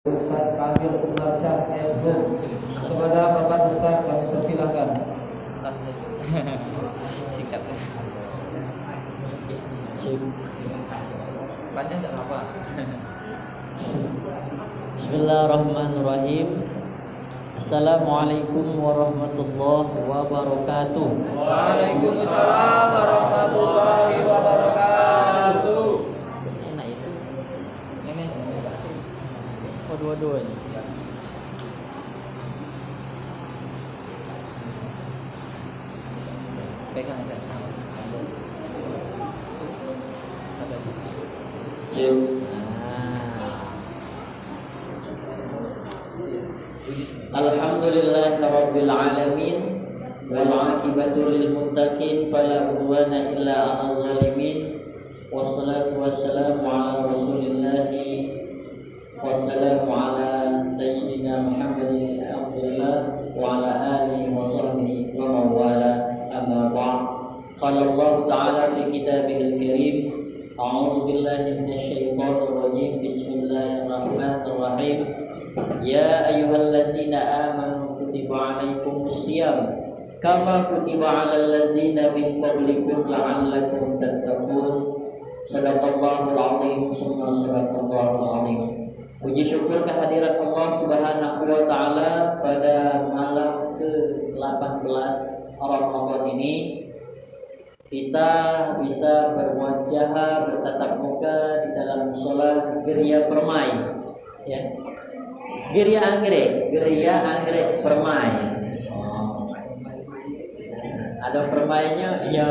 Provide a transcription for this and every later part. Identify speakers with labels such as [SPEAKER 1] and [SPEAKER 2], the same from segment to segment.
[SPEAKER 1] Ustaz Kamil Umar SB. Kepada Bapak Ustaz kami persilakan.
[SPEAKER 2] Singkat. Panjang enggak apa-apa.
[SPEAKER 3] Bismillahirrahmanirrahim. Assalamualaikum warahmatullahi wabarakatuh.
[SPEAKER 2] Waalaikumsalam warahmatullahi wabarakatuh.
[SPEAKER 3] Enak itu.
[SPEAKER 2] Ini
[SPEAKER 3] Dua-duanya.
[SPEAKER 2] pegang aja. Agak sih.
[SPEAKER 3] Cip. Alhamdulillahirabbil alamin wal 'aqibatu lil muttaqin fala udwana illa 'alal zalimin. Wassalatu wassalamu ala Rasulillah wassalamu ala sayyidina Muhammadin Abdullah wa ala alihi wa sahbihi wa mawala amma ba'd. Qala Allah ta'ala fi kitabihil karim, a'udzu billahi minasyaitonir rajim. Bismillahirrahmanirrahim. Ya ayyuhallazina amanu kutiba alaikumus syiyam kama kutiba alal ladzina min qablikum la'allakum tattaqun. Shadaqallahul azim. Summa shadaqallahul azim. Puji syukur kehadirat Allah Subhanahu wa taala pada malam ke-18 Ramadan ini kita bisa berwajah bertatap muka di dalam mushola Geria Permai, ya. Geria Anggrek Permai. Ada permainya, ya.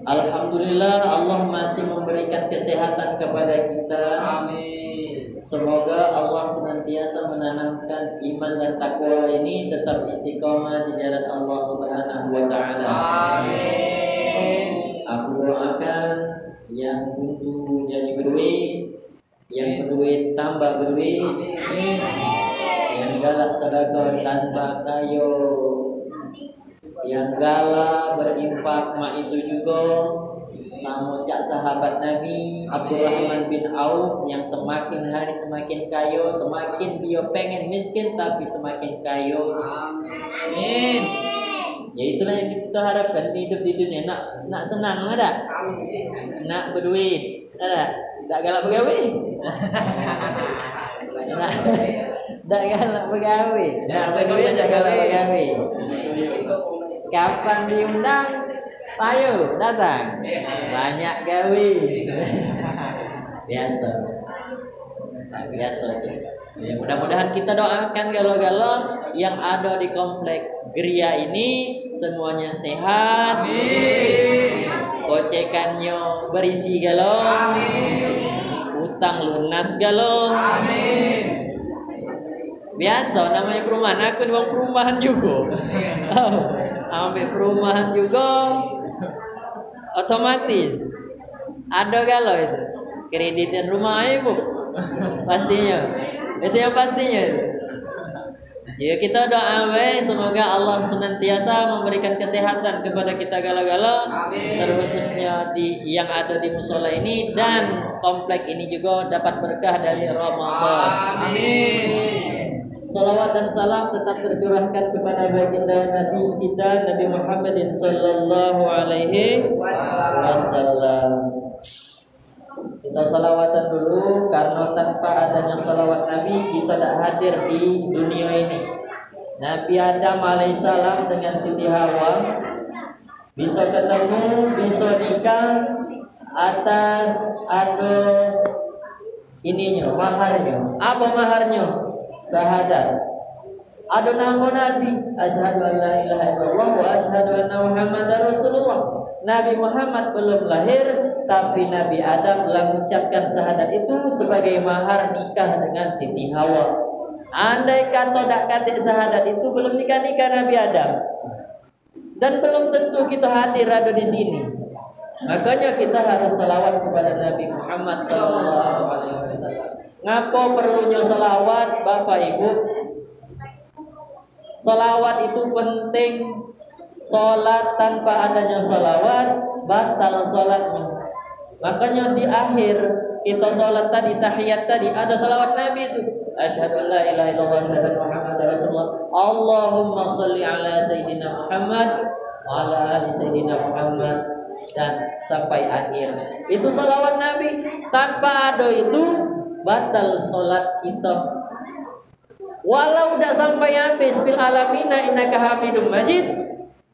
[SPEAKER 3] Alhamdulillah Allah masih memberikan kesehatan kepada kita.
[SPEAKER 2] Amin.
[SPEAKER 3] Semoga Allah senantiasa menanamkan iman dan takwa ini tetap istiqomah di jalan Allah Subhanahu wa taala.
[SPEAKER 2] Amin.
[SPEAKER 3] Aku doakan yang butuh jadi berduit, yang berduit tambah berduit, yang galak sedekah tanpa kayo, yang galak berimpak mak itu juga sama cak sahabat Nabi Abdurrahman bin Auf yang semakin hari semakin kayo, semakin dia pengen miskin tapi semakin kayo.
[SPEAKER 2] Amin.
[SPEAKER 3] Ya itulah yang kita harapkan di hidup di dunia. Nak senang ada? Nak berduit ada? Tak galak begawe? Tak galak begawe? Nak berduit tak galak begawe? Kapan diundang? Ayo datang. Banyak gawe. Biasa ya, mudah-mudahan kita doakan galo-galo yang ada di komplek Geria ini semuanya sehat.
[SPEAKER 2] Amin.
[SPEAKER 3] Kocekannya berisi galo.
[SPEAKER 2] Amin.
[SPEAKER 3] Utang lunas galo.
[SPEAKER 2] Amin.
[SPEAKER 3] Biasa namanya perumahan, aku di bawah perumahan juga. Sampai perumahan juga otomatis ada galo itu kreditin rumah ibu pastinya, itu yang pastinya itu. Ya kita doa semoga Allah senantiasa memberikan kesehatan kepada kita galo-galo, terkhususnya yang ada di musola ini dan komplek ini juga dapat berkah dari Ramadan.
[SPEAKER 2] Amin.
[SPEAKER 3] Salawat dan salam tetap tercurahkan kepada baginda Nabi kita Nabi Muhammadin sallallahu alaihi wasallam. Kita salawatan dulu karena tanpa adanya salawat Nabi kita tak hadir di dunia ini. Nabi Adam alaihissalam dengan Siti Hawa bisa ketemu, bisa nikah atas ada ininya, maharnya. Apa maharnya? Syahadat. Ada nama Nabi, asyhadu an la ilaha illallah wa asyhadu anna Muhammadar Rasulullah. Nabi Muhammad belum lahir, tapi Nabi Adam telah mengucapkan syahadat itu sebagai mahar nikah dengan Siti Hawa. Andai kata tak katik syahadat itu belum nikah Nabi Adam, dan belum tentu kita hadir ada di sini. Makanya kita harus salawat kepada Nabi Muhammad sallallahu alaihi wasallam. Ngapa perlunya salawat, Bapak Ibu? Salawat itu penting. Salat tanpa adanya salawat batal salatnya. Makanya di akhir kita sholat tadi, tahiyat tadi, ada salawat Nabi itu. Asyhadu an la ilaha illallah wa asyhadu anna Muhammadar Rasulullah. Allahumma sholli ala sayyidina Muhammad wa ala ali sayyidina Muhammad, dan sampai akhir. Itu salawat Nabi. Tanpa ada itu batal sholat kita. Walau udah sampai habis fil alamina innaka hamidum majid,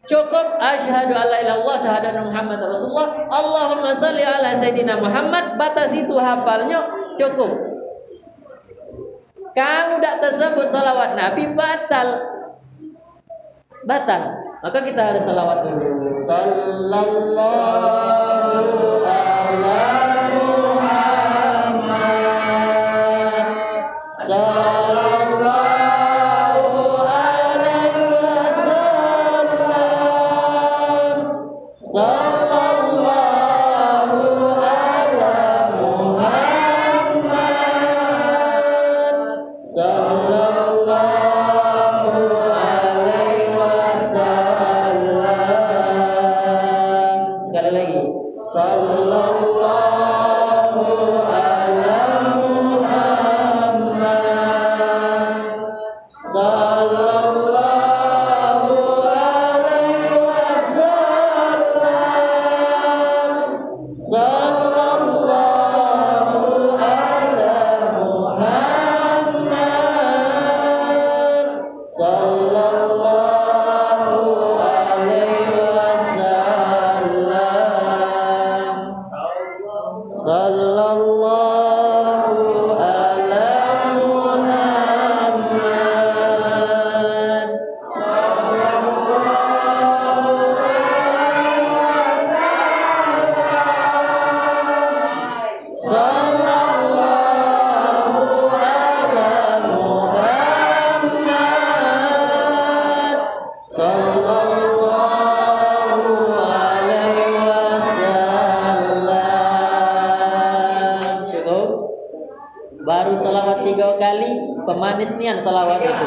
[SPEAKER 3] cukup asyhadu alla ilaha illallah asyhadu anna Muhammadar Rasulullah, Allahumma shalli ala sayyidina Muhammad, batas itu hafalnya cukup. Kalau tidak tersebut salawat Nabi batal. Maka kita harus salawat dulu. Sallallahu ala Muhammad. Sallallahu alaihi wasallam. Sallallahu ala Muhammad. Sallallahu alaihi wasallam. Sekali lagi. Sallallahu ala Muhammad. Sallallahu alaihi wasallam. Sallallahu ala Muhammad. Sallallahu alaihi wasallam. Sallallahu ala Muhammad. Sallallahu ala Muhammad. Sallallahu alaihi wasallam. Cukup. Baru salawat 3 kali, pemanis nian salawat itu.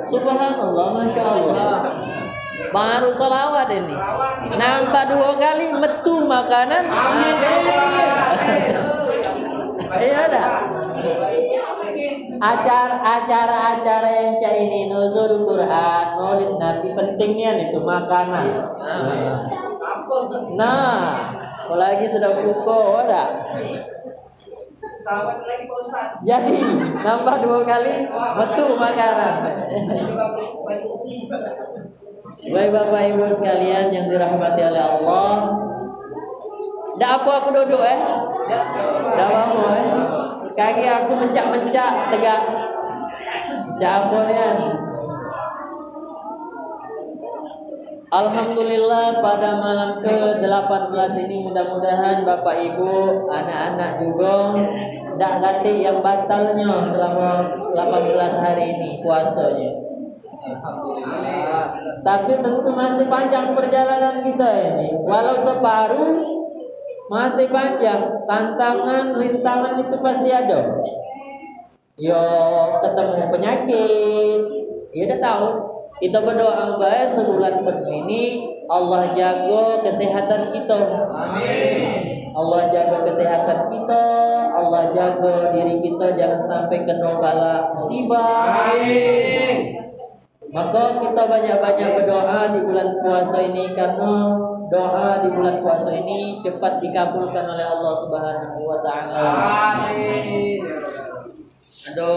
[SPEAKER 3] Subhanallah, masya Allah. Baru salawat ini. Nambah 2 kali metu makanan. Iya dah. Acara-acara yang kayak ini, nuzul Quran, maulid Nabi, pentingnya itu makanan. Nah, apalagi sudah pukul, ada.
[SPEAKER 2] Sahabat lagi Pak Ustaz.
[SPEAKER 3] Jadi nambah 2 kali metu makanan. Baik Bapak Ibu sekalian yang dirahmati oleh Allah. Ndak apa aku duduk Ndak apa kaki aku mencak-mencak tegak. Cabonian. Alhamdulillah pada malam ke-18 ini mudah-mudahan Bapak Ibu, anak-anak juga ndak ganti yang batalnya selama 18 hari ini puasanya.
[SPEAKER 1] Alhamdulillah.
[SPEAKER 3] Tapi tentu masih panjang perjalanan kita ini. Walau separuh masih panjang. Tantangan, rintangan itu pasti ada. Yo ketemu penyakit, ya udah tahu. Kita berdoa baik sebulan penuh ini Allah jaga kesehatan kita.
[SPEAKER 2] Amin.
[SPEAKER 3] Allah jaga kesehatan kita, Allah jaga diri kita jangan sampai kena bala musibah.
[SPEAKER 2] Amin.
[SPEAKER 3] Maka kita banyak-banyak berdoa di bulan puasa ini, karena doa di bulan puasa ini cepat dikabulkan oleh Allah Subhanahu wa taala.
[SPEAKER 2] Amin.
[SPEAKER 3] Ada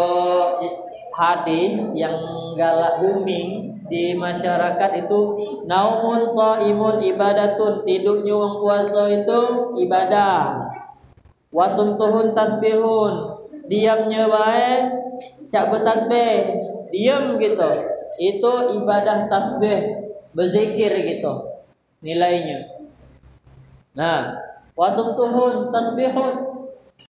[SPEAKER 3] hadis yang galak booming di masyarakat itu, naumun shaimun ibadatun, tidurnya orang puasa itu ibadah. Wasumtuhun tasbihun, diamnya baik cak bertasbih, diam gitu. Itu ibadah tasbih, berzikir gitu nilainya. Nah, wasumtuhun tasbihun.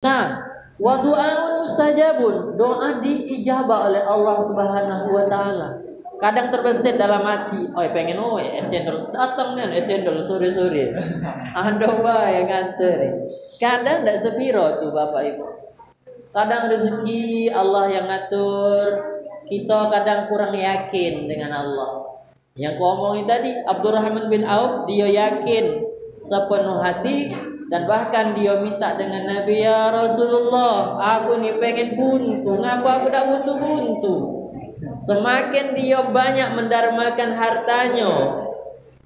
[SPEAKER 3] Nah, wa du'aun mustajabun, doa diijabah oleh Allah Subhanahu wa taala. Kadang terbesit dalam hati, pengen es cendol, datang nih es cendol sore-sore. Ada yang nganter. Kadang ndak sepiro tuh Bapak Ibu. Kadang rezeki Allah yang ngatur, kita kadang kurang yakin dengan Allah. Yang ku omongin tadi, Abdurrahman bin Auf, dia yakin sepenuh hati, dan bahkan dia minta dengan Nabi, ya Rasulullah, aku nih pengen buntu, ngapa aku tak butuh buntu? Semakin dia banyak mendarmakan hartanya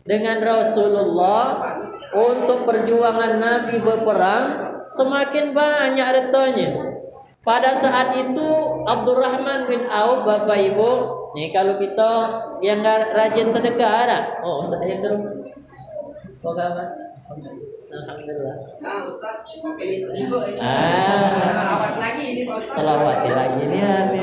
[SPEAKER 3] dengan Rasulullah untuk perjuangan Nabi berperang, semakin banyak hartanya. Pada saat itu Abdurrahman bin Auf, Bapak Ibu, nih kalau kita yang rajin sedekah ada. Oh, saya terus. Alhamdulillah.
[SPEAKER 2] Nah, Ustaz, itu juga ini.
[SPEAKER 3] Salawat
[SPEAKER 2] lagi ini, Pak Ustaz.
[SPEAKER 3] Salawat lagi nih ini.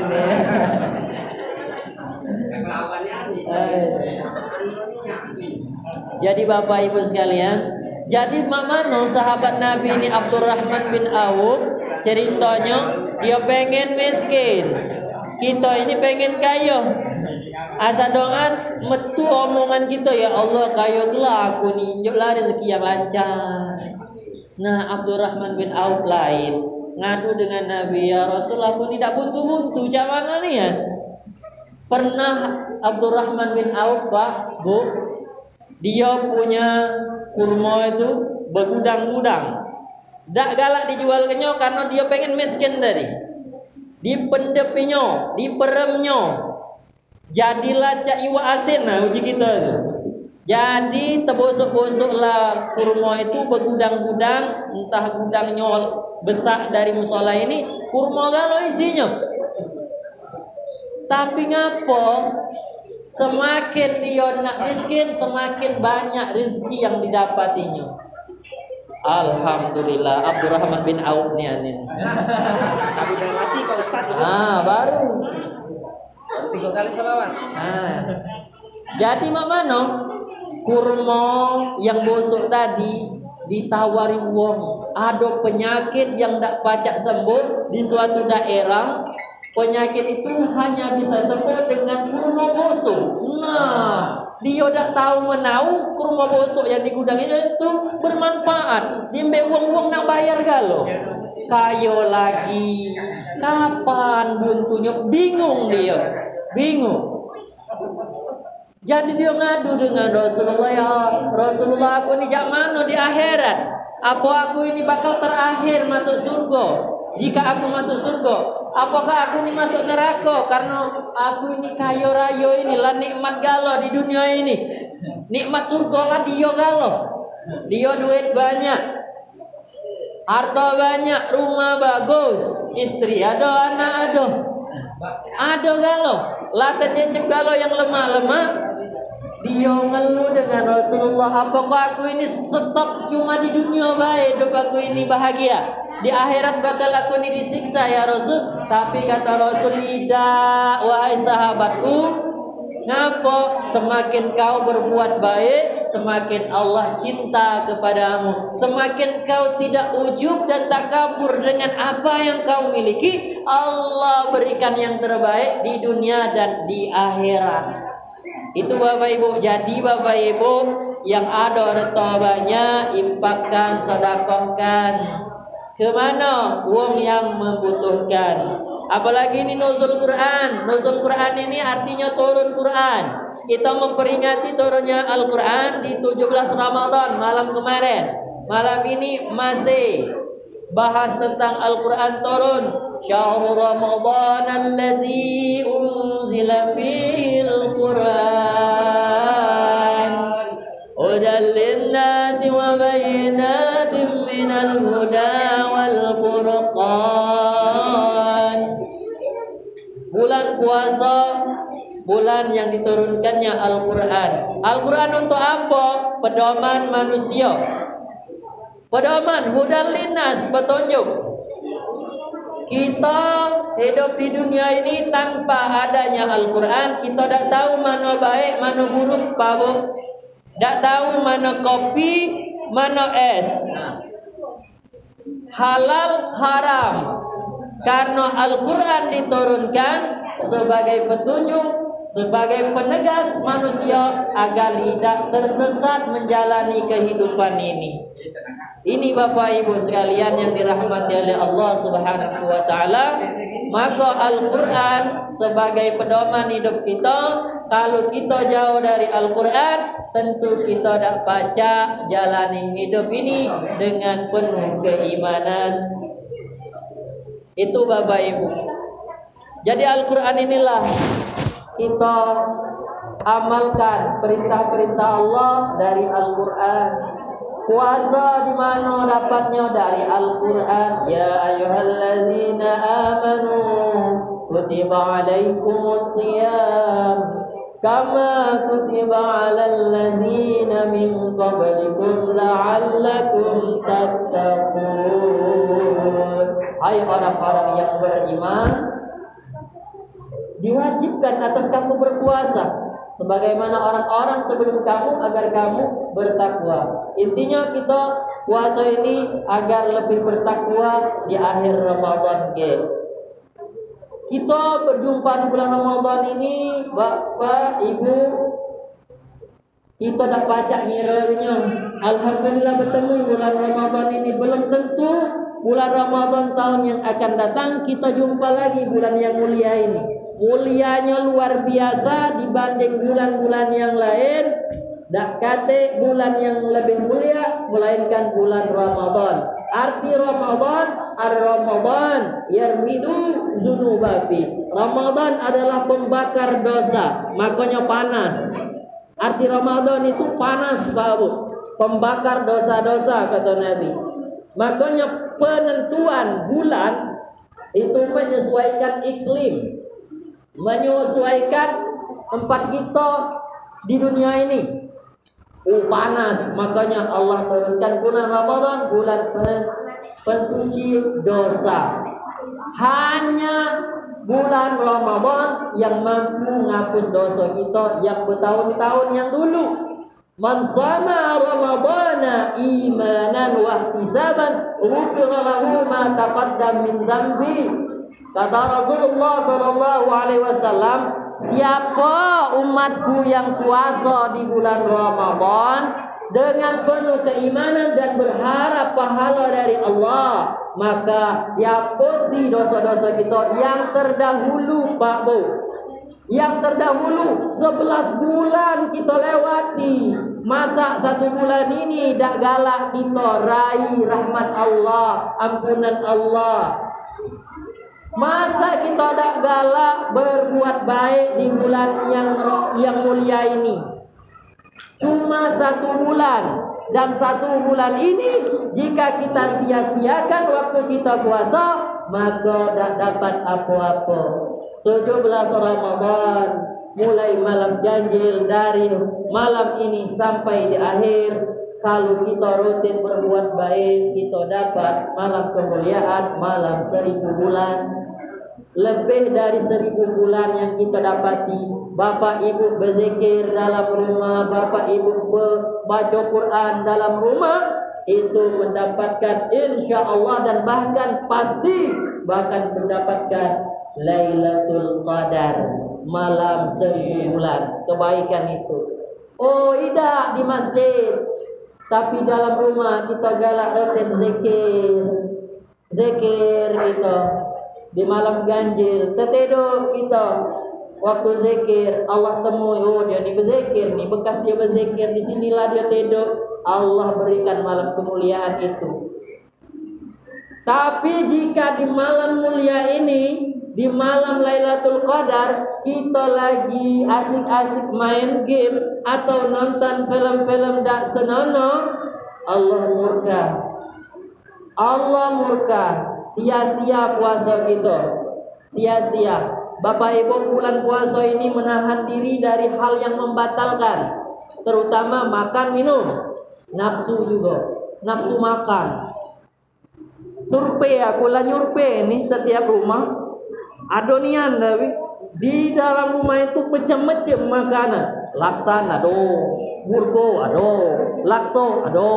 [SPEAKER 3] Jadi Bapak Ibu sekalian, jadi Mamano sahabat Nabi ini Abdurrahman bin Auf, ceritanya dia pengen miskin, kita ini pengen kaya. Asa dongan metu omongan kita, ya Allah kaya gila aku nih, tunjuklah rezeki yang lancar. Nah Abdurrahman bin Auf lain ngadu dengan Nabi, ya Rasul aku ini tak buntu-buntu, macam mana nih ya? Pernah Abdurrahman bin Auf, Pak, Bu, dia punya kurma itu bergudang-gudang. Tak galak dijual kenyo karena dia pengen miskin tadi. Dipendepinyo, diperemnyo. Jadilah cak iwa asin nah uji kita tu. Jadi terbosok-bosoklah kurma itu bergudang-gudang, entah gudangnya besar dari musola ini, kurma galo isinya. Tapi ngapo? Semakin dia nak miskin, semakin banyak rezeki yang didapatinya. Alhamdulillah, Abdurrahman bin Auf nih anin.
[SPEAKER 2] Tapi udah mati Pak Ustaz.
[SPEAKER 3] Baru
[SPEAKER 2] 3 kali salawat.
[SPEAKER 3] Jadi Mamano kurma yang bosok tadi ditawari wong, ada penyakit yang tak pacak sembuh di suatu daerah. Penyakit itu hanya bisa sembuh dengan kurma bosok. Nah, dia tak tahu menau kurma bosok yang di gudang itu bermanfaat. Dimbe uang-uang nak bayar galo. Kayo lagi. Kapan buntunya? Bingung dia. Bingung. Jadi dia ngadu dengan Rasulullah, ya Rasulullah, aku ini jak mana di akhirat? Apa aku ini bakal terakhir masuk surga? Jika aku masuk surga, apakah aku ini masuk neraka? Karena aku ini kaya raya inilah nikmat galo di dunia ini. Nikmat surga lah dia galo. Dia duit banyak, harta banyak, rumah bagus, istri ada, anak ada galo. Lata cecep galo yang lemah-lemah. Dia ngeluh dengan Rasulullah, apakah aku ini stop cuma di dunia baik, hidup aku ini bahagia, di akhirat bakal aku ini disiksa ya Rasul? Tapi kata Rasul, tidak wahai sahabatku. Ngapa? Semakin kau berbuat baik, semakin Allah cinta kepadamu. Semakin kau tidak ujub dan takabur dengan apa yang kau miliki, Allah berikan yang terbaik di dunia dan di akhirat. Itu Bapak Ibu. Jadi Bapak Ibu yang ada harta banyak, infakkan, sedekahkan. Kemana? Uang yang membutuhkan. Apalagi ini nuzul Quran. Nuzul Quran ini artinya turun Quran. Kita memperingati turunnya Al-Quran di 17 Ramadan malam kemarin. Malam ini masih bahas tentang Al-Quran turun. Syahrul Ramadan allazi unzila fihi Al-Quran hudan linnasi wa bayyinatin minal huda wal furqan. Bulan puasa, bulan yang diturunkannya Al-Quran. Al-Quran untuk apa? Pedoman manusia. Pedoman, hudan linnas, petunjuk. Kita hidup di dunia ini tanpa adanya Al-Quran, kita tak tahu mana baik, mana buruk, Pak Bu. Tak tahu mana kopi, mana es, halal, haram. Karena Al-Quran diturunkan sebagai petunjuk, sebagai penegas manusia agar tidak tersesat menjalani kehidupan ini. Ini Bapak Ibu sekalian yang dirahmati oleh Allah Subhanahu wa taala. Maka Al-Quran sebagai pedoman hidup kita, Kalau kita jauh dari Al-Quran, tentu kita tidak baca jalani hidup ini dengan penuh keimanan. Itu Bapak Ibu. Jadi Al-Quran inilah kita amalkan perintah-perintah Allah dari Al-Quran. Puasa di mana dapatnya dari Al-Quran. Ya ayyuhalladzina amanu kutiba alaikumus shiyam kama kutiba alal ladzina min qablikum la'allakum tattaqun. Hai orang-orang yang beriman, diwajibkan atas kamu berpuasa sebagaimana orang-orang sebelum kamu agar kamu bertakwa. Intinya kita puasa ini agar lebih bertakwa di akhir Ramadan ke. Kita berjumpa di bulan Ramadan ini, Bapak, Ibu, kita dah baca ngiranya. Alhamdulillah bertemu bulan Ramadan ini. Belum tentu bulan Ramadan tahun yang akan datang kita jumpa lagi bulan yang mulia ini. Mulianya luar biasa dibanding bulan-bulan yang lain. Tak kata bulan yang lebih mulia melainkan bulan Ramadan. Arti Ramadan, ar-Ramadan yarmidu zunubabi. Ramadan adalah pembakar dosa, makanya panas. Arti Ramadan itu panas, Bapak. Pembakar dosa-dosa kata Nabi. Makanya penentuan bulan itu menyesuaikan iklim, menyesuaikan tempat kita di dunia ini. Panas, makanya Allah turunkan bulan Ramadan, bulan pensuci dosa. Hanya bulan Ramadan yang mampu menghapus dosa kita yang bertahun-tahun yang dulu. Man shama Ramadana imanan wa ihtisaban ghufira lahu ma taqaddam min dhanbi. Kata Rasulullah sallallahu alaihi wasallam, siapa umatku yang puasa di bulan Ramadan dengan penuh keimanan dan berharap pahala dari Allah, maka dihapusi dosa-dosa kita yang terdahulu, Pak Bu. Yang terdahulu 11 bulan kita lewati. Masa 1 bulan ini dak galak kita raih rahmat Allah, ampunan Allah. Masa kita dak galak berbuat baik di bulan yang mulia ini. Cuma 1 bulan. Dan 1 bulan ini jika kita sia-siakan waktu kita puasa, maka tak dapat apa-apa. 17 Ramadan mulai malam ganjil, dari malam ini sampai di akhir. Kalau kita rutin berbuat baik, kita dapat malam kemuliaan, malam 1000 bulan. Lebih dari 1000 bulan yang kita dapati. Bapak Ibu berzikir dalam rumah, Bapak Ibu baca Quran dalam rumah, itu mendapatkan insya Allah dan bahkan pasti bahkan mendapatkan Lailatul Qadar, malam 1000 bulan. Kebaikan itu. Oh, tidak di masjid, tapi dalam rumah kita galak rutin zikir kita. Di malam ganjil tertidur kita waktu zikir, Allah temui, oh dia ni berzikir ni, bekas dia berzikir, di sinilah dia tidur, Allah berikan malam kemuliaan itu. Tapi jika di malam mulia ini, di malam Lailatul Qadar, kita lagi asik-asik main game atau nonton film-film dak senonoh, Allah murka. Allah murka. Sia-sia puasa kita. Sia-sia. Bapak Ibu, bulan puasa ini menahan diri dari hal yang membatalkan, terutama makan minum, nafsu juga, nafsu makan. Survei, aku lah nyurvei nih setiap rumah. Adonian tapi di dalam rumah itu macam-macam makanan. Laksan ado, burgo ado, lakso ado,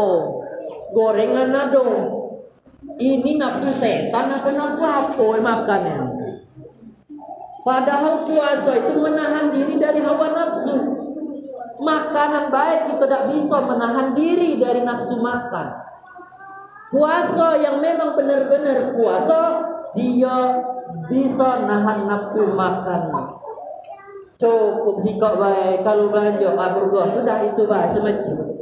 [SPEAKER 3] gorengan ado. Ini nafsu setan apa nafsu apa makannya? Padahal puasa itu menahan diri dari hawa nafsu. Makanan baik itu tidak bisa menahan diri dari nafsu makan. Puasa yang memang benar-benar puasa, dia bisa nahan nafsu makan. Cukup sikok baik kalau belanja aburgo sudah itu baik semacam.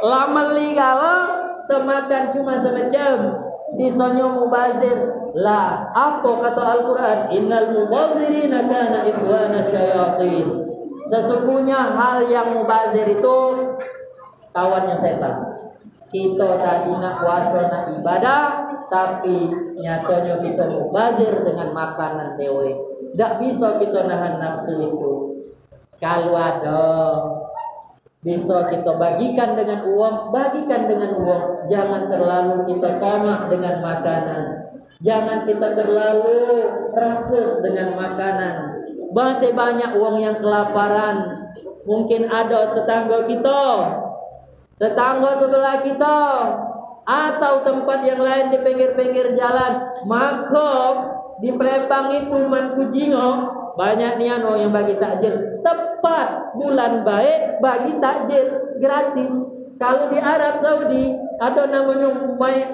[SPEAKER 3] Lama li kalau temakan cuma semacam sisanya mubazir lah. Apa kata Al-Quran? Innal mubazirina kana ikhwana syayatin. Sesungguhnya hal yang mubazir itu kawannya setan. Kita tadi nak puasa nak ibadah, tapi nyatanya kita mubazir dengan makanan dewe. Tak bisa kita nahan nafsu itu. Kalau ada bisa kita bagikan dengan uang, bagikan dengan uang. Jangan terlalu kita tamak dengan makanan. Jangan kita terlalu rakus dengan makanan. Masih banyak uang yang kelaparan. Mungkin ada tetangga kita, tetangga sebelah kita, atau tempat yang lain di pinggir-pinggir jalan. Maka di Palembang itu Mankujingo banyak nih orang yang bagi takjil. Tepat bulan baik bagi takjil gratis. Kalau di Arab Saudi ada namanya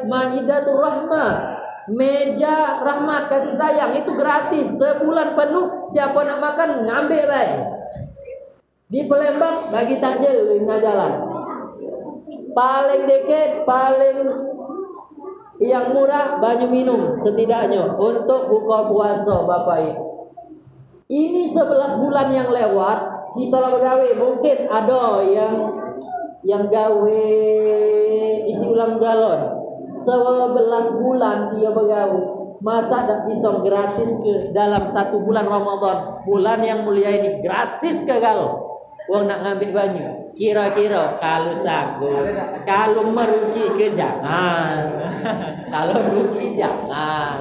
[SPEAKER 3] Maidatul Rahmah, meja rahmat kasih sayang, itu gratis sebulan penuh. Siapa nak makan ngambil baik. Di Palembang bagi takjil di jalan. Paling dikit, paling yang murah banyu minum setidaknya untuk buka puasa Bapak Ibu. Ini 11 bulan yang lewat kita lah begawe. Mungkin ada yang gawe isi ulang galon 11 bulan dia begawe. Masa tak bisa gratis ke dalam 1 bulan Ramadan, bulan yang mulia ini gratis ke galon. Uang nak ngambil banyak. Kira-kira kalau sanggup, kalau merugi ke jangan. Kalau rugi jangan.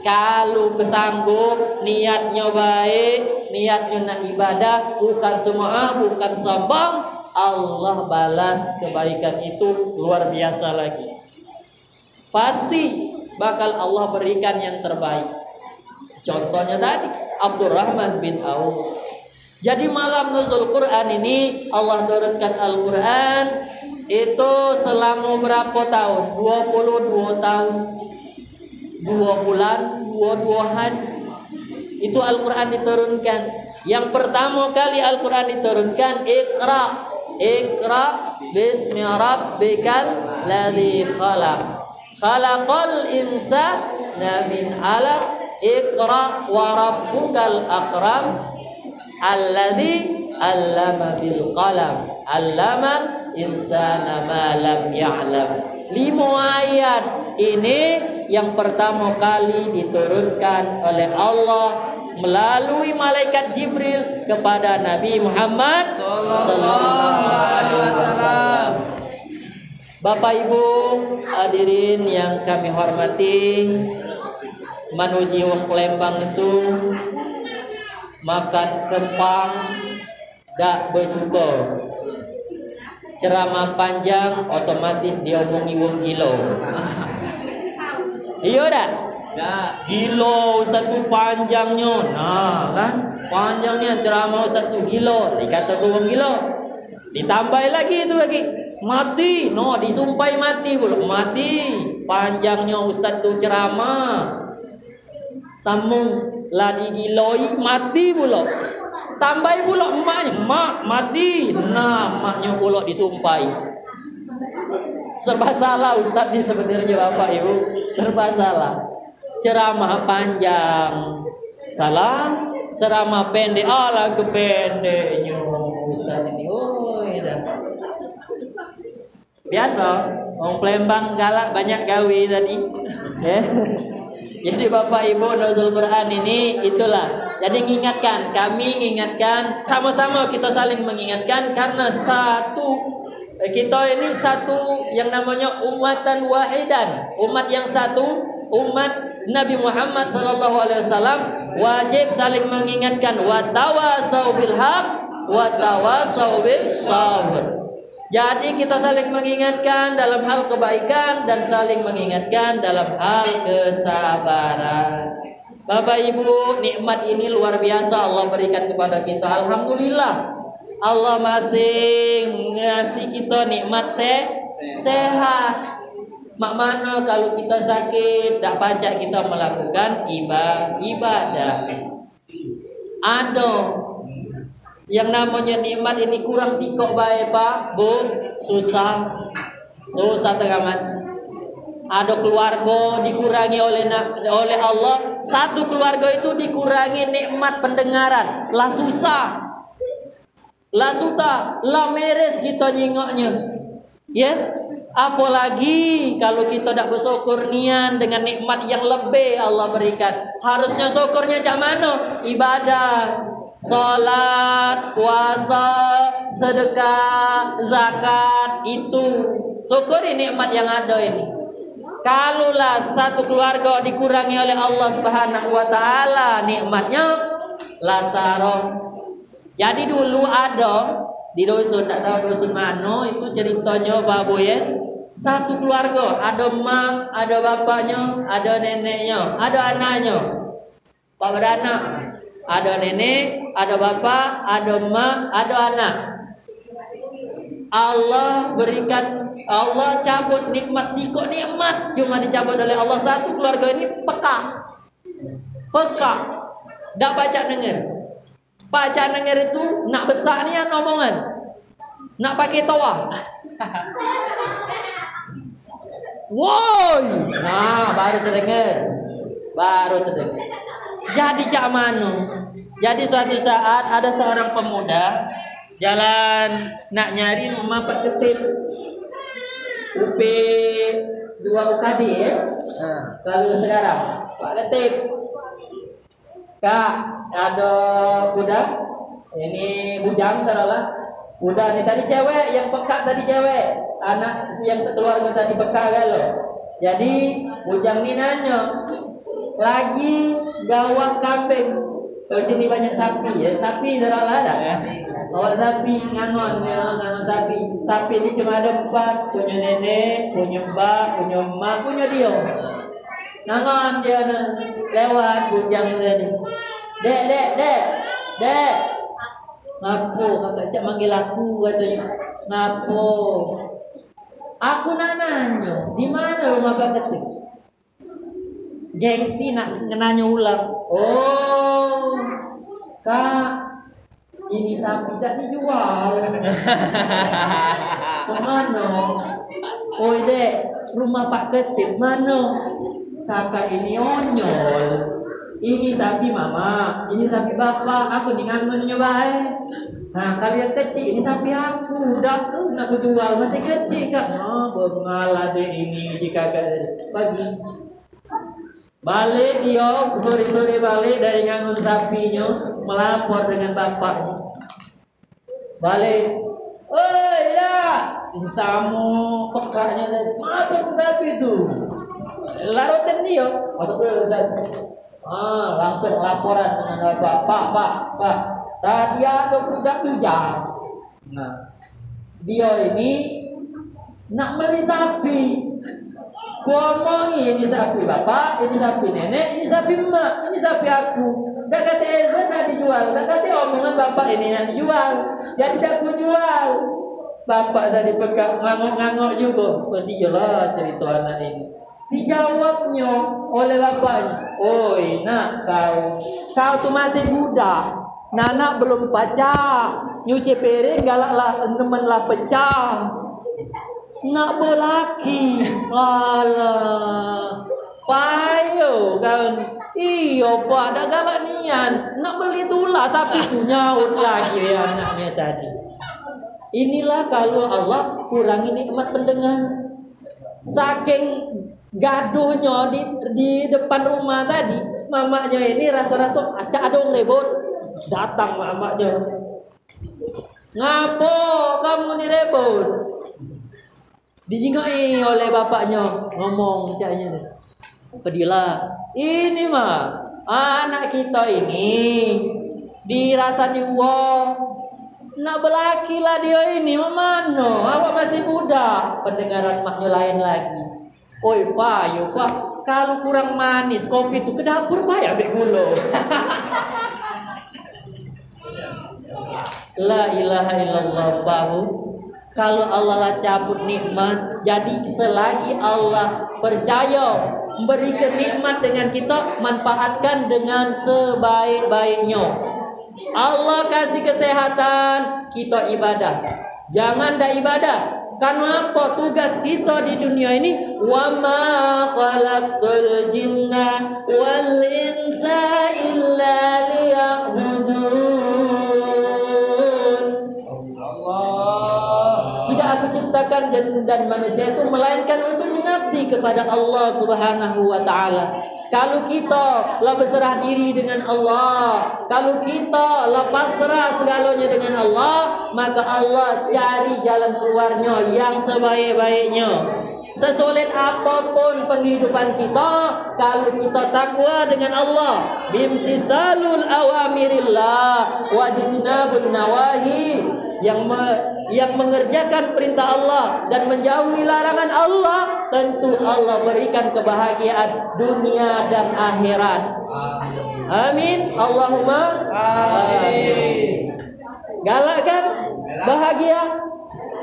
[SPEAKER 3] Kalau kesanggup, niatnya baik, niatnya nak ibadah, bukan semua, bukan sombong, Allah balas kebaikan itu luar biasa lagi. Pasti bakal Allah berikan yang terbaik. Contohnya tadi Abdurrahman bin Auf. Jadi malam nuzul Quran ini Allah turunkan Al-Quran itu selama berapa tahun? 22 tahun, 2 bulan, 22 hari. Itu Al-Quran diturunkan. Yang pertama kali Al-Quran diturunkan Iqra. Iqra bismi rabbikal ladzi khalaq. Khalaqal insana min 'alaq. Iqra wa rabbukal akram. Alladzi 'allama bil qalam 'allamal insana ma lam ya'lam. 5 ayat ini yang pertama kali diturunkan oleh Allah melalui malaikat Jibril kepada Nabi Muhammad sallallahu alaihi wasallam. Bapak Ibu hadirin yang kami hormati, manuji wong Palembang itu makan kempang dak bercukup. Ceramah panjang otomatis diomongi wong gilo. Iya dah. Gilo satu panjangnya. Nah kan panjangnya ceramah satu gilo. Dikata tu wong gilo. Ditambah lagi itu lagi. Mati. No disumpai mati pula. Mati. Panjangnya ustaz tu ceramah. Tamu lah digiloi mati pula. Tambah pula emaknya, mak mati. Nah, maknya pula disumpai. Serba salah ustaz ni sebenarnya Bapak Ibu. Serba salah. Ceramah panjang salah, ceramah pendek ala kependeknya ustaz ini. Oh, dah. Biasa, orang Palembang galak banyak gawe tadi. Jadi Bapak Ibu nuzul Quran ini itulah. Jadi mengingatkan, kami mengingatkan, sama-sama kita saling mengingatkan karena kita ini satu yang namanya umatan wahidan, umat yang satu, umat Nabi Muhammad sallallahu alaihi wasallam wajib saling mengingatkan wa tawasau bil haq wa tawasau bis sabr. Jadi kita saling mengingatkan dalam hal kebaikan dan saling mengingatkan dalam hal kesabaran. Bapak Ibu, nikmat ini luar biasa Allah berikan kepada kita. Alhamdulillah. Allah masih ngasih kita nikmat sehat. Mak mana kalau kita sakit, tak pacak kita melakukan ibadah. Ada yang namanya nikmat ini kurang sikok baik Pak, Bu, susah teramat. Ada keluarga dikurangi oleh Allah, satu keluarga itu dikurangi nikmat pendengaran, lah susah, lah meres kita nyingoknya. Ya, apalagi kalau kita tidak bersyukur nian dengan nikmat yang lebih Allah berikan. Harusnya syukurnya cak mana? Ibadah, salat, puasa, sedekah, zakat, itu syukuri nikmat yang ada ini. Kalaulah satu keluarga dikurangi oleh Allah Subhanahu wa taala nikmatnya, lasaro. Jadi dulu ada di dusun, tak tahu dusun mana, itu ceritanya Pak Bu ya. Satu keluarga, ada emak, ada bapaknya, ada neneknya, ada anaknya. Pak beranak, ada nenek, ada bapak, ada emak, ada anak. Allah cabut nikmat, sikok nikmat cuma dicabut oleh Allah. Satu keluarga ini peka, dak baca denger. Baca denger itu nak besar ni omongan, nak pakai tawa. Woi, nah baru terdengar. Jadi cak mano. Jadi suatu saat ada seorang pemuda jalan nak nyari rumah Pak Ketip. UP 2 UKD ya. Kalau sekarang Pak Ketip, Kak, ada kuda. Ini bujang taruhlah. Kuda ni tadi cewek, yang peka tadi cewek. Anak yang sekeluarga tadi peka kalau. Jadi bujang ni nanya, lagi gawak kambing. Di sini banyak sapi ya. Sapi taruhlah ada. Bawa sapi, ngangon sapi. Sapi ni cuma ada 4, punya nenek, punya mbak, punya emak, punya dia. Ngangon dia lewat bujang tadi. Dek. Ngapo kakak cak manggil aku katanya. Ngapo? Aku nak nanya, di mana rumah Pak Ketip? Gengsi nak nanya ulang. Oh, Kak, ini sapi tak dijual. Kemana? Oh dek, rumah Pak Ketip mana? Kakak ini onyol. Ini sapi mama, ini sapi bapak. Aku dengan mencoba. Nah kalian kecil, ini sapi aku. Udah tuh nak jual, masih kecil kak. Oh bengalah deh ini jika pagi. Balik dia, sore balik dari ngangun sapinya, melapor dengan bapaknya. Balik. Oh ya, insamu pekaknya tadi. Masuk ke sapi itu. Larutin dia. Masuk ke sapi. Langsung laporan dengan Pak. Tadi ada kuda tujang. Nah, dia ini nak beli sapi. Ngomongin ini sapi bapak, ini sapi nenek, ini sapi emak, ini sapi aku. Gak kata Ezra nak dijual, gak kata omongan bapak ini nak dijual. Jadi tak aku jual. Bapak tadi pegang ngangok juga. Dialah cerita anak ini. Dijawabnya oleh bapaknya. Oi nak kau tu masih muda. Nana belum pecah. Nyuci piring galaklah temenlah pecah. Nak berlaki. Alah. Payo kan. Iyo pak ada galak nian. Nak beli tulah sapi tu nyaut lagi ya anaknya tadi. Inilah kalau Allah kurangi nikmat pendengar. Saking gaduhnya di depan rumah tadi, mamanya ini rasa-rasa acak adong rebut. Datang mamanya. Ngapo kamu ni rebut? Dijingai oleh bapaknya, ngomong caknya. Pedilah. Ini mah anak kita ini dirasani uang. Nak berlaki lah dia ini, mana? Awak masih muda. Pendengaran maknya lain lagi. Oi pak, kalau kurang manis kopi itu ke dapur pak ya ambil gula. La ilaha illallah bahu. Kalau Allah lah cabut nikmat, jadi selagi Allah percaya memberikan nikmat dengan kita, manfaatkan dengan sebaik-baiknya. Allah kasih kesehatan, kita ibadah. Jangan dah ibadah. Karena apa? Tugas kita di dunia ini, wa ma khalaqtul jinna wal insa illa liya'budun. Tidak aku ciptakan jin dan manusia itu melainkan untuk mengabdi kepada Allah Subhanahu wa taala. Kalau kita lah berserah diri dengan Allah, kalau kita lah pasrah segalanya dengan Allah, maka Allah cari jalan keluarnya yang sebaik-baiknya. Sesulit apapun penghidupan kita, kalau kita takwa dengan Allah, bimtisalul awamirillah wajtinabun nawahi, yang mengerjakan perintah Allah dan menjauhi larangan Allah, tentu Allah berikan kebahagiaan dunia dan akhirat. Amin. Allahumma amin. Galak kan? Bahagia.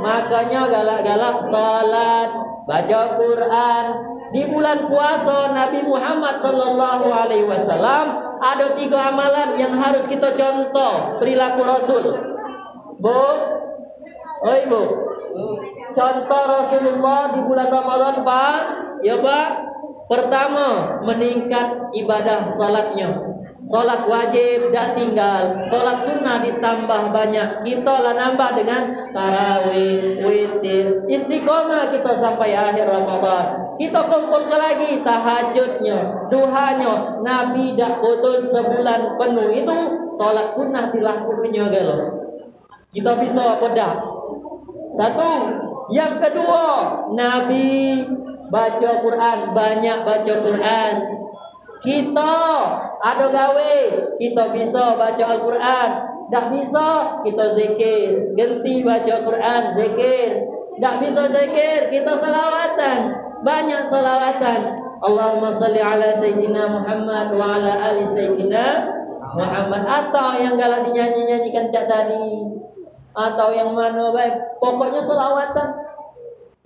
[SPEAKER 3] Makanya galak-galak salat, baca Quran. Di bulan puasa Nabi Muhammad sallallahu alaihi wasallam ada 3 amalan yang harus kita contoh perilaku Rasul. Bu, oi bu, contoh Rasulullah di bulan Ramadan Pak, ya Pak. Pertama, meningkat ibadah salatnya. Salat wajib tak tinggal, salat sunnah ditambah banyak. Kita lah nambah dengan tarawih, witir, istiqomah kita sampai akhir Ramadan. Kita kumpulkan lagi tahajudnya, duhanya. Nabi dah putus sebulan penuh itu salat sunnah dilakukannya kalau. Kita bisa apa dah? Satu. Yang kedua, Nabi baca Quran, banyak baca Quran. Kita ada gawe, kita bisa baca Al-Quran. Tak bisa, kita zikir. Ganti baca Quran, zikir. Tak bisa zikir, kita salawatan. Banyak salawatan. Allahumma salli ala Sayyidina Muhammad wa ala ali Sayyidina Muhammad. Atau yang galak dinyanyi-nyanyikan cak tadi, atau yang mana baik, pokoknya selawatan.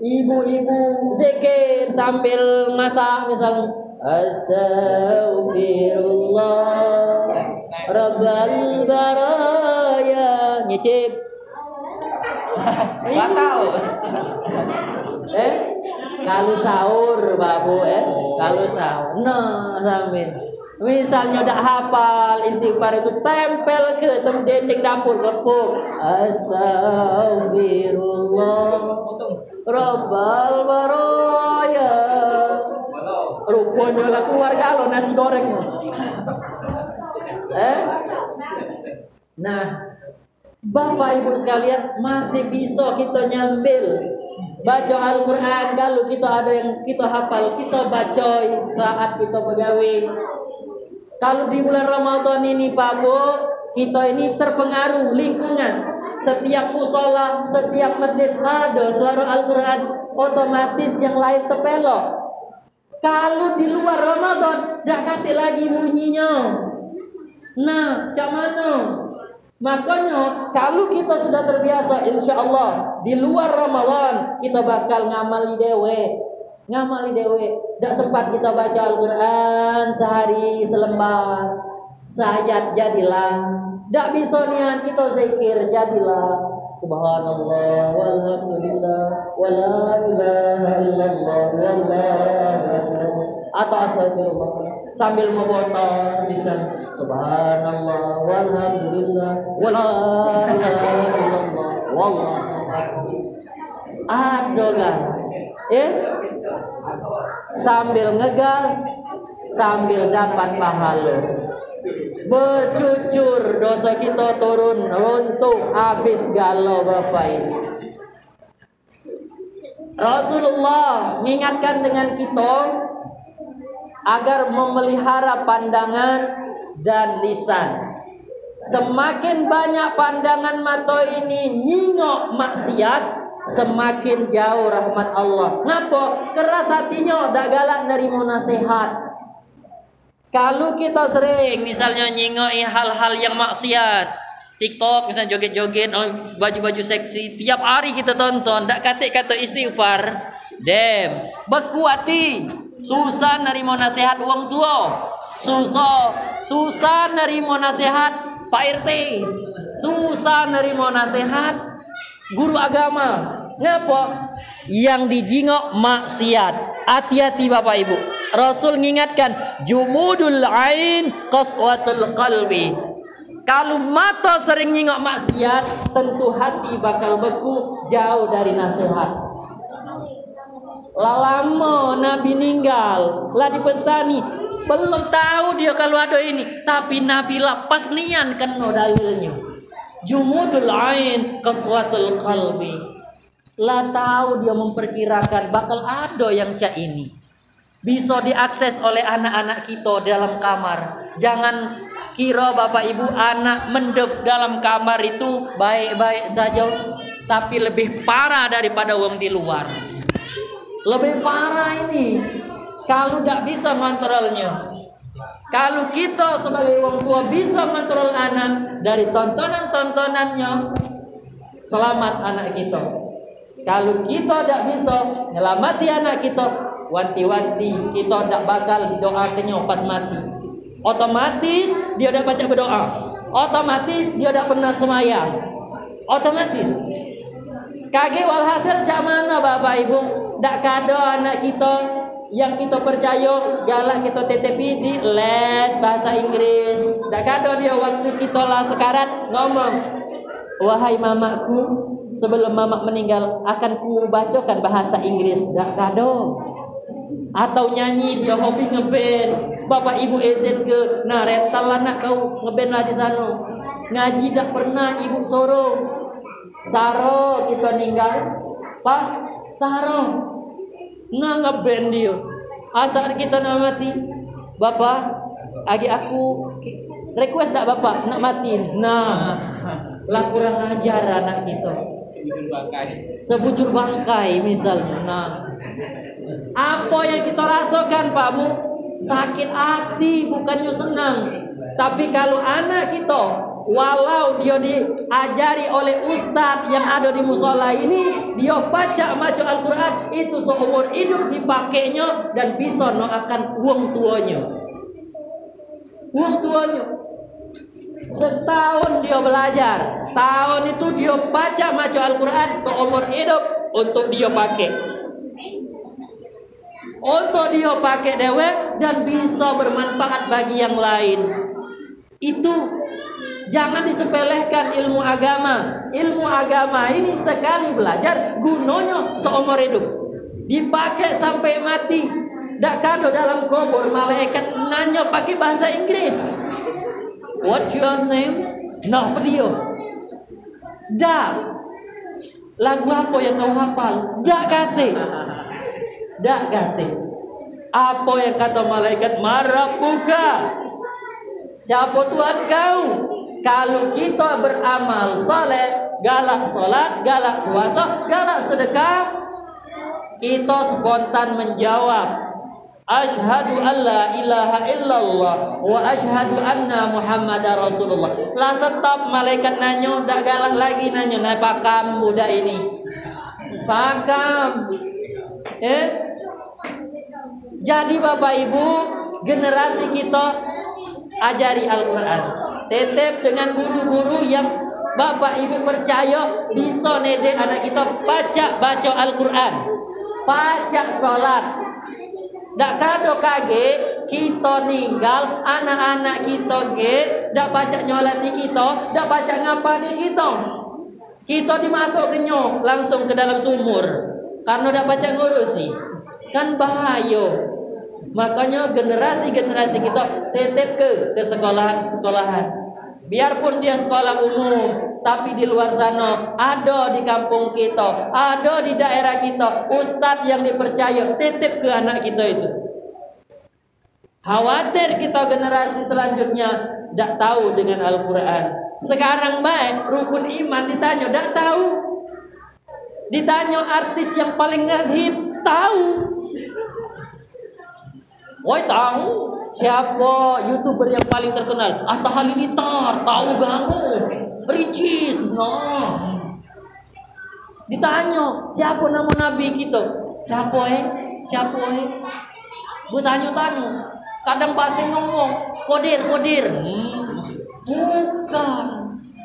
[SPEAKER 3] Ibu-ibu zikir sambil masak misalnya, Astaghfirullah Rabbal baraya, nyicip.
[SPEAKER 2] Batal.
[SPEAKER 3] Kalau sahur babu, kalau sahur, nah sambil. Misalnya udah hafal istighfar itu tempel ke dinding dapur lepuk. Astaghfirullah Rabbal baraya. Rupanya lah keluar kalau nasi goreng. Nah, Bapak Ibu sekalian, masih bisa kita nyambil baca Al-Quran. Kalau kita ada yang kita hafal, kita baca saat kita pegawai. Kalau di bulan Ramadan ini Pak Bu, kita ini terpengaruh lingkungan. Setiap musola, setiap masjid ada suara Al-Quran, otomatis yang lain terpelok. Kalau di luar Ramadan, dah kasih lagi bunyinya. Nah, macam mana? Makanya kalau kita sudah terbiasa, insya Allah di luar Ramadan kita bakal ngamali dewe. Tak sempat kita baca Al-Quran sehari selembar, sayat jadilah. Tak bisa niat kita zikir jadilah. Subhanallah walhamdulillah wala ilaha illallah wallahu akbar. Atau astagfirullah sambil memotong bisa subhanallah walhamdulillah wala ilaha illallah wallahu akbar. Ada kan? Yes? Sambil ngegas, sambil dapat pahala. Bercucur dosa kita turun, runtuh, habis galau Bapak ini. Rasulullah mengingatkan dengan kita agar memelihara pandangan dan lisan. Semakin banyak pandangan mata ini nyingok maksiat, semakin jauh rahmat Allah. Ngapa? Keras hatinya, dak galak nerima nasihat. Kalau kita sering misalnya nyingoi hal-hal yang maksiat, TikTok misalnya joget-joget, baju-baju seksi, tiap hari kita tonton, dak kata istighfar, beku hati, susah nerima nasihat wong tua, susah nerima nasihat Pak RT susah nerimo nasihat guru agama. Ngapa? Yang dijingok maksiat. Hati-hati Bapak Ibu. Rasul mengingatkan, jumudul ain qaswatul qalbi. Kalau mata sering nyingok maksiat, tentu hati bakal beku, jauh dari nasihat. Lama Nabi ninggal, lah dipesani, belum tahu dia kalau ada ini, tapi Nabi lepas nian kena dalilnya. Jumudul ain qaswatul qalbi. Lah tahu dia memperkirakan bakal ada yang cak ini bisa diakses oleh anak-anak kita dalam kamar. Jangan kira Bapak Ibu anak mendep dalam kamar itu baik-baik saja, tapi lebih parah daripada wong di luar. Lebih parah ini kalau tidak bisa mengontrolnya. Kalau kita sebagai orang tua bisa mengontrol anak dari tontonan-tontonannya, selamat anak kita. Kalau kita tidak bisa nyelamati anak kita, wanti-wanti kita tidak bakal didoakannya pas mati. Otomatis dia tidak baca berdoa, otomatis dia tidak pernah semayang, otomatis. Kage walhasil cak mana Bapak Ibu, tidak kado anak kita yang kita percaya galak kita titipi di les bahasa Inggris. Tidak kado dia waktu kita lah sekarat ngomong, wahai mamaku, sebelum mamak meninggal akan ku bacakan bahasa Inggris. Tidak kado. Atau nyanyi, dia hobi ngeband. Bapak Ibu izin ke, nah rental lah nak kau ngeband lah di sana. Ngaji tak pernah ibu soro. Saro kita ninggal, Pak Saro. Nah ngeband dia. Asal kita nak mati, Bapak, agi aku request tak Bapak nak mati. Nah, lah kurang ajar anak kita. Sebujur bangkai misalnya. Nah, apa yang kita rasakan Pak Bu? Sakit hati, bukannya senang. Tapi kalau anak kita, walau dia diajari oleh ustadz yang ada di musola ini, dia baca Al-Quran, itu seumur hidup dipakainya dan bisa akan uang tuanya. Uang tuanya. Setahun dia belajar, tahun itu dia baca Al-Quran, seumur hidup untuk dia pakai. Untuk dia pakai dewe dan bisa bermanfaat bagi yang lain. Itu jangan disepelekan ilmu agama. Ilmu agama ini sekali belajar gunanya seumur hidup. Dipakai sampai mati. Dak kado dalam kubur malaikat nanya pakai bahasa Inggris. What's your name? Nah, dia. Dak. Lagu apa yang kau hafal? Dak kate. Dak kate. Apa yang kata malaikat? Marabuka. Siapa Tuhan kau? Kalau kita beramal saleh, galak salat, galak puasa, galak sedekah, kita spontan menjawab, asyhadu alla ilaha illallah wa asyhadu anna muhammadar rasulullah. Lah stop, malaikat nanyo, dak galak lagi nanyo, nah pakam budak ini. Pakam. Jadi Bapak Ibu, generasi kita ajari Al-Quran. Tetap dengan guru-guru yang Bapak Ibu percaya bisa nede anak kita baca Al-Quran, baca salat. Dak kado kage kita ninggal, anak-anak kita ge dak baca nyolati kita, dak baca ngapani kita. Kita dimasuk kenyo langsung ke dalam sumur karena dak baca ngurusi. Kan bahaya. Makanya generasi-generasi kita tetap ke sekolahan-sekolahan. Biarpun dia sekolah umum, tapi di luar sana ada di kampung kita, ada di daerah kita ustadz yang dipercaya, tetap ke anak kita itu. Khawatir kita generasi selanjutnya tidak tahu dengan Al-Quran. Sekarang baik rukun iman ditanya tidak tahu. Ditanya artis yang paling ngehit tahu. Woi tahu siapa YouTuber yang paling terkenal? Atta Halilintar, tahu gak? Ricis, no. Ditanya siapa nama Nabi kita? Siapa Siapa Bu tanya. Kadang bahasa ngomong kodir. Bukan.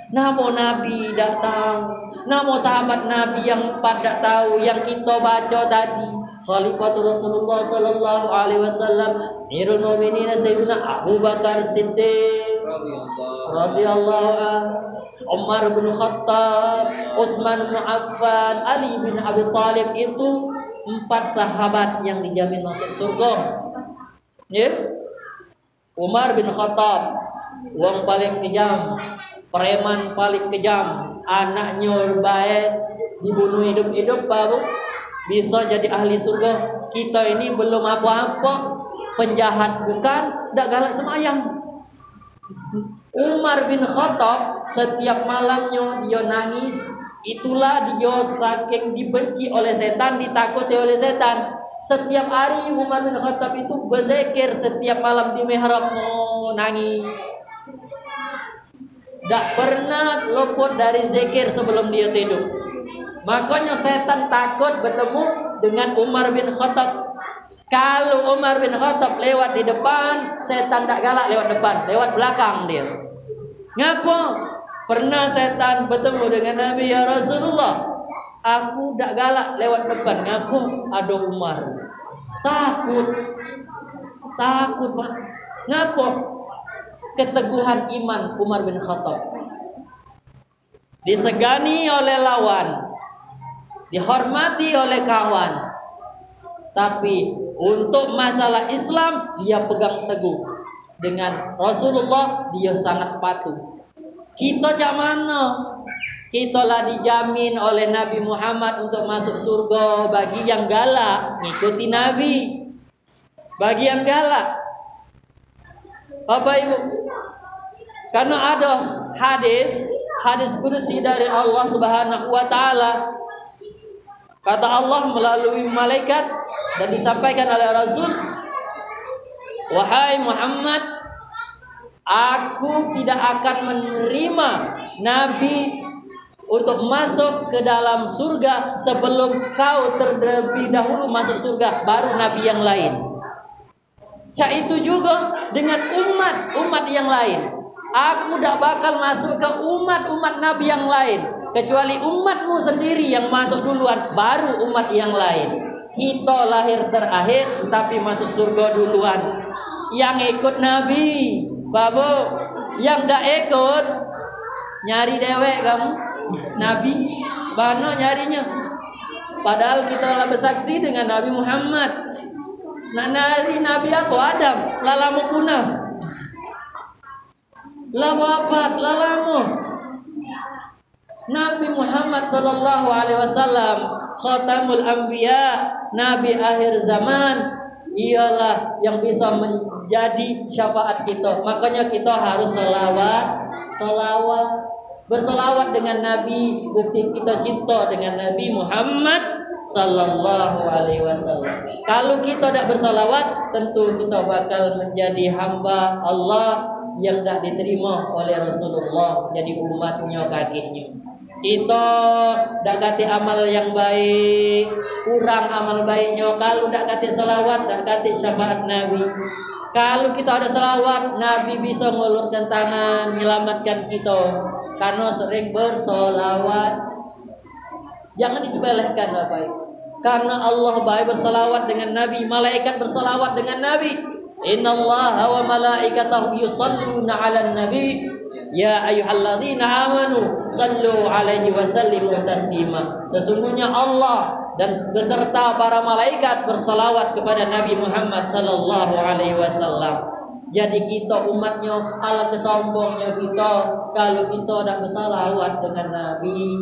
[SPEAKER 3] Namo Nabi tidak tahu. Namo sahabat Nabi yang pada tahu, yang kita baca tadi. Khalifatul Rasulullah sallallahu alaihi wasallam, Amirul Mukminin Sayyidina Abu Bakar Siddiq radhiyallahu anhu, Umar bin Khattab, Utsman bin Affan, Ali bin Abi Thalib, itu 4 sahabat yang dijamin masuk surga. Ya. Umar bin Khattab, wong paling kejam, preman paling kejam, anaknya baik dibunuh hidup-hidup baru bisa jadi ahli surga. Kita ini belum apa-apa, penjahat bukan, dak galak semayang. Umar bin Khattab setiap malamnya dia nangis. Itulah dia saking dibenci oleh setan, ditakuti oleh setan. Setiap hari Umar bin Khattab itu berzikir setiap malam di mihrab, nangis. Tak pernah luput dari zikir sebelum dia tidur. Makanya setan takut bertemu dengan Umar bin Khattab. Kalau Umar bin Khattab lewat di depan, setan tak galak lewat depan, lewat belakang dia. Ngapa? Pernah setan bertemu dengan Nabi, ya Rasulullah, aku tak galak lewat depan. Ngapa? Ada Umar. Takut Pak. Ngapa? Keteguhan iman Umar bin Khattab. Disegani oleh lawan, dihormati oleh kawan, tapi untuk masalah Islam dia pegang teguh. Dengan Rasulullah dia sangat patuh. Kita jak mana? Kita lah dijamin oleh Nabi Muhammad untuk masuk surga. Bagi yang galak ngikuti Nabi. Bagi yang galak, Bapak Ibu, karena ada hadis kursi dari Allah Subhanahu wa taala. Kata Allah melalui malaikat dan disampaikan oleh Rasul, wahai Muhammad, aku tidak akan menerima nabi untuk masuk ke dalam surga sebelum kau terlebih dahulu masuk surga, baru nabi yang lain. Cak itu juga dengan umat yang lain. Aku tidak bakal masuk ke umat nabi yang lain, kecuali umatmu sendiri yang masuk duluan, baru umat yang lain. Kita lahir terakhir, tapi masuk surga duluan. Yang ikut Nabi, Babu, yang tidak ikut, nyari dewek kamu. Nabi, mana nyarinya? Padahal kita lah bersaksi dengan Nabi Muhammad. Nak nari Nabi apa? Adam, lalamu punah. Lamu apa? Lalamu. Nabi Muhammad sallallahu alaihi wasallam, khatamul anbiya, nabi akhir zaman, ialah yang bisa menjadi syafaat kita. Makanya kita harus bersolawat dengan Nabi. Bukti kita cinta dengan Nabi Muhammad sallallahu alaihi wasallam. Kalau kita tidak bersolawat, tentu kita bakal menjadi hamba Allah yang tidak diterima oleh Rasulullah, jadi umatnya kakinya. Kita tidak kati amal yang baik, kurang amal baiknya. Kalau tidak kati salawat, tidak kati syafaat Nabi. Kalau kita ada salawat, Nabi bisa mengulurkan tangan menyelamatkan kita, karena sering bersolawat. Jangan disepelekan Bapak Ibu. Karena Allah baik bersalawat dengan Nabi, malaikat bersalawat dengan Nabi. Innallaha wa malaikatahu yusalluna 'alan nabi ya ayyuhalladzina amanu sallu 'alaihi wa sallimu taslima. Sesungguhnya Allah dan beserta para malaikat bersalawat kepada Nabi Muhammad sallallahu alaihi wasallam. Jadi kita umatnya, alam kesombongnya kita kalau kita tidak bersalawat dengan Nabi.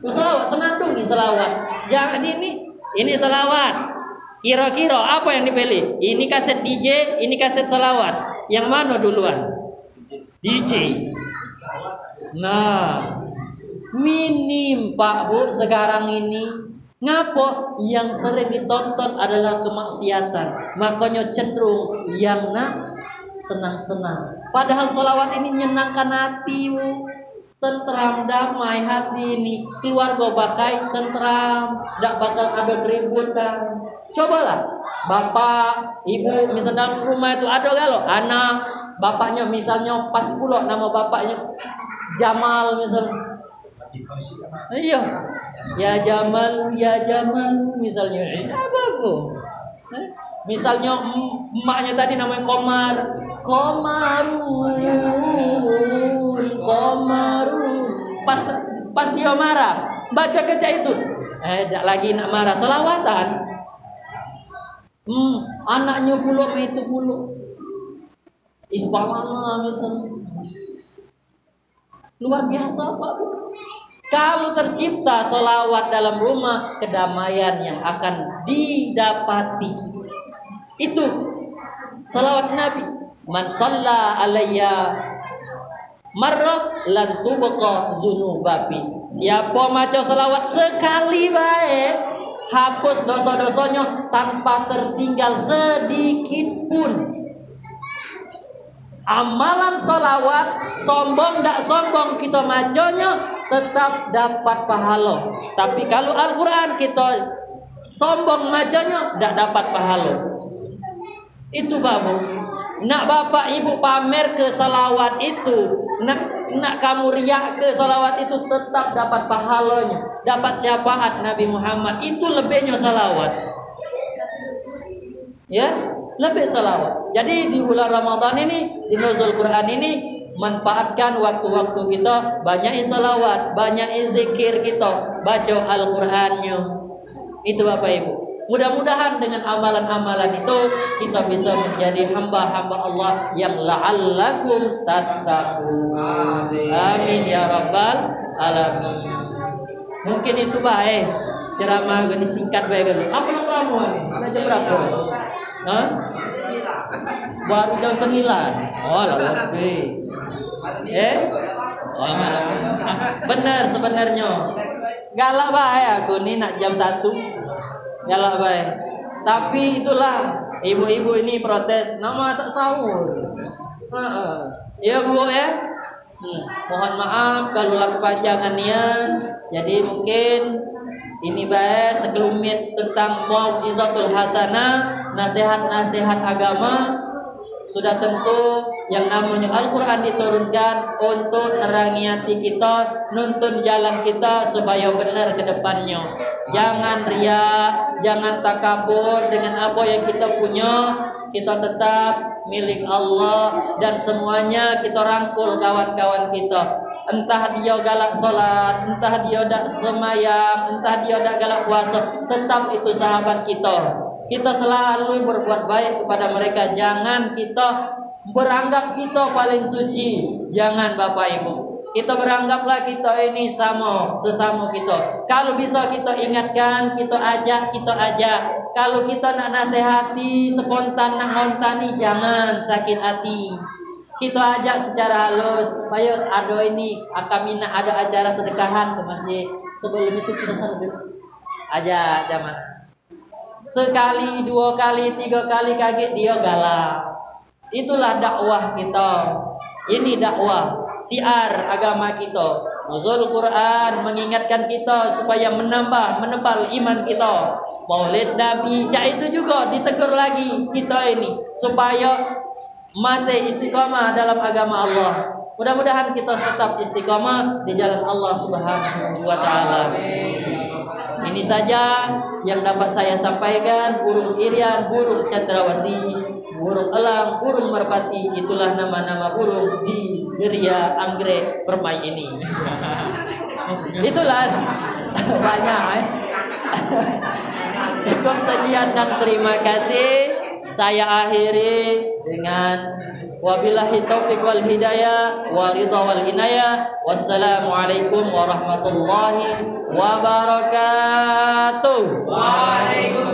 [SPEAKER 3] Bersalawat, senandung selawat. Jangan ini selawat. Kira-kira apa yang dipilih? Ini kaset DJ, ini kaset salawat. Yang mana duluan? DJ. Nah, minim Pak Bu sekarang ini. Ngapa? Yang sering ditonton adalah kemaksiatan. Makanya cenderung yang senang-senang. Padahal salawat ini menyenangkan hati, Bu. Tentram, damai hati ini, keluarga bakai tentram, tidak bakal ada keributan. Cobalah, bapak, ibu, misalnya dalam rumah itu ada galau, anak bapaknya misalnya pas pula nama bapaknya Jamal misalnya. Iya. Ya Jamal misalnya. Apa? Misalnya emaknya tadi namanya Komarun. Pas dia marah, baca kerja itu. Tak lagi nak marah, selawatan. Anaknya pula itu pula. Isbalana misalnya. Luar biasa Pak. Kalau tercipta selawat dalam rumah, kedamaian yang akan didapati. Itu selawat Nabi. Man shalla alayya marrah lan tubqa zunubabi. Siapa maca selawat sekali baik, hapus dosa-dosanya tanpa tertinggal sedikit pun. Amalan solawat, sombong tak sombong kita macanya tetap dapat pahala. Tapi kalau Al-Quran kita sombong macanya tak dapat pahala. Itu babu. Nak bapak ibu pamer ke salawat itu, nak kamu riak ke salawat itu tetap dapat pahalanya, dapat syafaat Nabi Muhammad. Itu lebihnya salawat. Ya, lebih salawat. Jadi di bulan Ramadan ini, di nuzul Quran ini, manfaatkan waktu-waktu kita, banyak salawat, banyak zikir kita, baca Al-Qur'annya. Itu Bapak Ibu. Mudah-mudahan dengan amalan-amalan itu kita bisa menjadi hamba-hamba Allah yang la'allakum tattaqun. Amin ya rabbal alamin. Mungkin itu baik. Ceramah gini singkat baik dulu. Apa nak kamu ini? Ada jam berapa? Hah? Baru jam 9. Oh, lebih. Oh, malam. Benar sebenarnya. Galak baik aku nih nak jam 1. Galak baik. Tapi itulah ibu-ibu ini protes nama masak sahur. Ya Bu ya. Mohon maaf kalau kepanjangan niat. Jadi mungkin ini baik sekelumit tentang mau'izatul hasanah, nasihat-nasihat agama. Sudah tentu yang namanya Al-Quran diturunkan untuk nerangi hati kita, nuntun jalan kita supaya benar ke depannya. Jangan riya, jangan takabur dengan apa yang kita punya. Kita tetap milik Allah dan semuanya kita rangkul kawan-kawan kita. Entah dia galak solat, entah dia dak semayang, entah dia dak galak puasa, tetap itu sahabat kita. Kita selalu berbuat baik kepada mereka. Jangan kita beranggap kita paling suci. Jangan Bapak Ibu. Kita beranggaplah kita ini sesama kita. Kalau bisa kita ingatkan, kita ajak. Kalau kita nak nasihati spontan nak ngontani, jangan sakit hati. Kita ajak secara halus. Ayo ada ini, kami nak ada acara sedekahan ke masjid. Sebelum itu kita sambil ajak jamaah. Sekali, 2 kali, 3 kali kaget dia galak. Itulah dakwah kita. Ini dakwah, siar agama kita. Nuzul Quran mengingatkan kita supaya menebal iman kita. Maulid Nabi, itu juga ditegur lagi kita ini supaya masih istiqamah dalam agama Allah. Mudah-mudahan kita tetap istiqamah di jalan Allah Subhanahu wa taala. Ini saja yang dapat saya sampaikan. Burung irian, burung cendrawasih, burung elang, burung merpati, itulah nama-nama burung di geria anggrek permai ini. Itulah banyak. Cukup sekian dan terima kasih. Saya akhiri dengan wabillahi taufiq wal hidayah wa ridha wal inayah. Wassalamualaikum warahmatullahi wabarakatuh.
[SPEAKER 2] Waalaikumsalam.